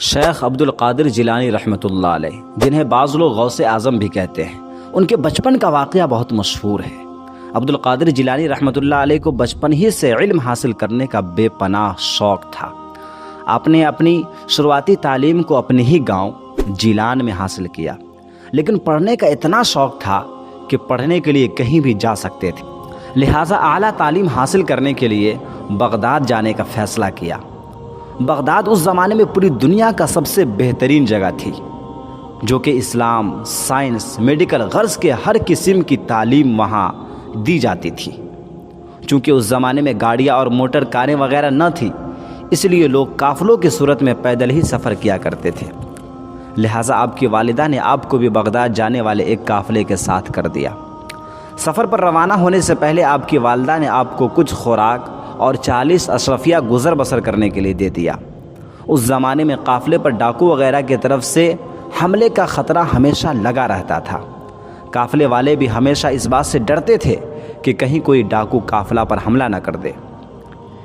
شیخ عبد القادر جیلانی رحمۃ اللہ علیہ، جنہیں بعض لوگ غوث اعظم بھی کہتے ہیں، ان کے بچپن کا واقعہ بہت مشہور ہے۔ عبد القادر جیلانی رحمۃ اللہ علیہ کو بچپن ہی سے علم حاصل کرنے کا بے پناہ شوق تھا۔ آپ نے اپنی شروعاتی تعلیم کو اپنے ہی گاؤں جیلان میں حاصل کیا، لیکن پڑھنے کا اتنا شوق تھا کہ پڑھنے کے لیے کہیں بھی جا سکتے تھے، لہٰذا اعلیٰ تعلیم حاصل کرنے کے لیے بغداد جانے کا فیصلہ کیا۔ بغداد اس زمانے میں پوری دنیا کا سب سے بہترین جگہ تھی، جو کہ اسلام، سائنس، میڈیکل غرض کے ہر قسم کی تعلیم وہاں دی جاتی تھی۔ چونکہ اس زمانے میں گاڑیاں اور موٹر کاریں وغیرہ نہ تھیں، اس لیے لوگ قافلوں کی صورت میں پیدل ہی سفر کیا کرتے تھے، لہٰذا آپ کی والدہ نے آپ کو بھی بغداد جانے والے ایک قافلے کے ساتھ کر دیا۔ سفر پر روانہ ہونے سے پہلے آپ کی والدہ نے آپ کو کچھ خوراک اور 40 اشرفیہ گزر بسر کرنے کے لیے دے دیا۔ اس زمانے میں قافلے پر ڈاکو وغیرہ کی طرف سے حملے کا خطرہ ہمیشہ لگا رہتا تھا۔ قافلے والے بھی ہمیشہ اس بات سے ڈرتے تھے کہ کہیں کوئی ڈاکو قافلہ پر حملہ نہ کر دے،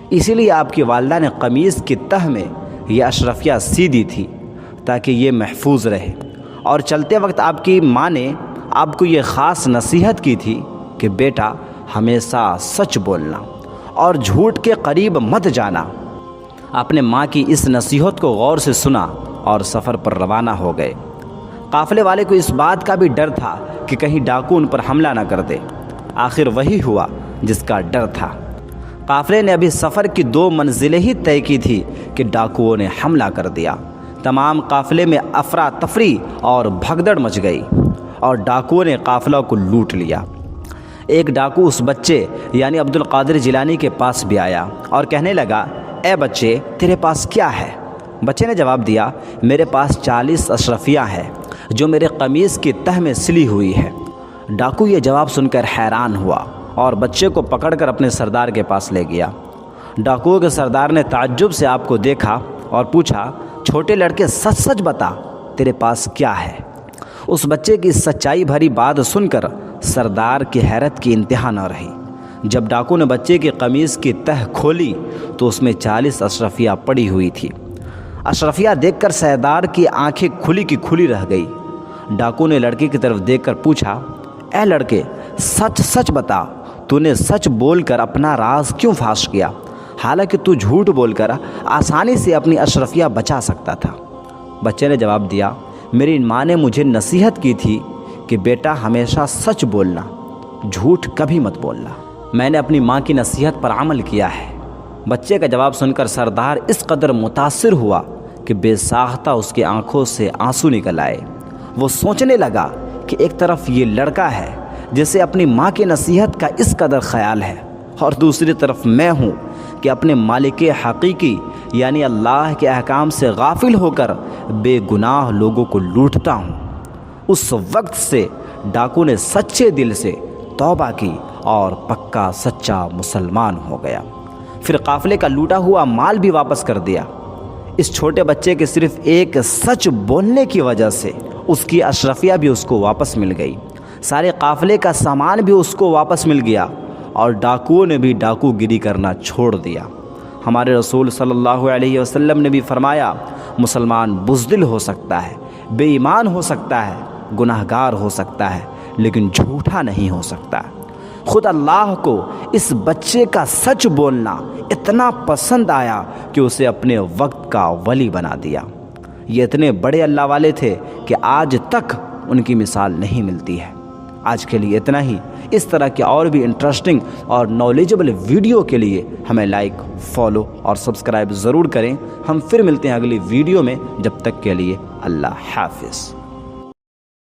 اسی لیے آپ کی والدہ نے قمیص کی تہ میں یہ اشرفیہ سی دی تھی تاکہ یہ محفوظ رہے۔ اور چلتے وقت آپ کی ماں نے آپ کو یہ خاص نصیحت کی تھی کہ بیٹا ہمیشہ سچ بولنا اور جھوٹ کے قریب مت جانا۔ آپ نے ماں کی اس نصیحت کو غور سے سنا اور سفر پر روانہ ہو گئے۔ قافلے والے کو اس بات کا بھی ڈر تھا کہ کہیں ڈاکو ان پر حملہ نہ کر دے۔ آخر وہی ہوا جس کا ڈر تھا۔ قافلے نے ابھی سفر کی 2 منزلیں ہی طے کی تھی کہ ڈاکوؤں نے حملہ کر دیا۔ تمام قافلے میں افراتفری اور بھگدڑ مچ گئی اور ڈاکوؤں نے قافلہ کو لوٹ لیا۔ ایک ڈاکو اس بچے یعنی عبد القادر جیلانی کے پاس بھی آیا اور کہنے لگا، اے بچے، تیرے پاس کیا ہے؟ بچے نے جواب دیا، میرے پاس 40 اشرفیہ ہے جو میرے قمیص کی تہ میں سلی ہوئی ہے۔ ڈاکو یہ جواب سن کر حیران ہوا اور بچے کو پکڑ کر اپنے سردار کے پاس لے گیا۔ ڈاکوؤں کے سردار نے تعجب سے آپ کو دیکھا اور پوچھا، چھوٹے لڑکے، سچ سچ بتا، تیرے پاس کیا ہے؟ اس بچے کی سچائی بھری بات سن کر سردار کی حیرت کی انتہا نہ رہی۔ جب ڈاکو نے بچے کی قمیص کی تہ کھولی تو اس میں 40 اشرفیہ پڑی ہوئی تھی۔ اشرفیہ دیکھ کر سردار کی آنکھیں کھلی کی کھلی رہ گئی۔ ڈاکو نے لڑکے کی طرف دیکھ کر پوچھا، اے لڑکے، سچ سچ بتا، تو نے سچ بول کر اپنا راز کیوں فاش کیا، حالانکہ تو جھوٹ بول کر آسانی سے اپنی اشرفیہ بچا سکتا تھا؟ بچے نے جواب دیا، میری ماں نے مجھے نصیحت کی تھی کہ بیٹا ہمیشہ سچ بولنا، جھوٹ کبھی مت بولنا۔ میں نے اپنی ماں کی نصیحت پر عمل کیا ہے۔ بچے کا جواب سن کر سردار اس قدر متاثر ہوا کہ بے ساختہ اس کی آنکھوں سے آنسو نکل آئے۔ وہ سوچنے لگا کہ ایک طرف یہ لڑکا ہے جسے اپنی ماں کی نصیحت کا اس قدر خیال ہے، اور دوسری طرف میں ہوں کہ اپنے مالک حقیقی یعنی اللہ کے احکام سے غافل ہو کر بے گناہ لوگوں کو لوٹتا ہوں۔ اس وقت سے ڈاکو نے سچے دل سے توبہ کی اور پکا سچا مسلمان ہو گیا۔ پھر قافلے کا لوٹا ہوا مال بھی واپس کر دیا۔ اس چھوٹے بچے کے صرف ایک سچ بولنے کی وجہ سے اس کی اشرفیہ بھی اس کو واپس مل گئی، سارے قافلے کا سامان بھی اس کو واپس مل گیا، اور ڈاکوؤں نے بھی ڈاکو گیری کرنا چھوڑ دیا۔ ہمارے رسول صلی اللہ علیہ وسلم نے بھی فرمایا، مسلمان بزدل ہو سکتا ہے، بے ایمان ہو سکتا ہے، گناہ گار ہو سکتا ہے، لیکن جھوٹا نہیں ہو سکتا۔ خود اللہ کو اس بچے کا سچ بولنا اتنا پسند آیا کہ اسے اپنے وقت کا ولی بنا دیا۔ یہ اتنے بڑے اللہ والے تھے کہ آج تک ان کی مثال نہیں ملتی ہے۔ آج کے لیے اتنا ہی۔ اس طرح کے اور بھی انٹرسٹنگ اور نالجبل ویڈیو کے لیے ہمیں لائک، فالو اور سبسکرائب ضرور کریں۔ ہم پھر ملتے ہیں اگلی ویڈیو میں، جب تک کے لیے اللہ حافظ۔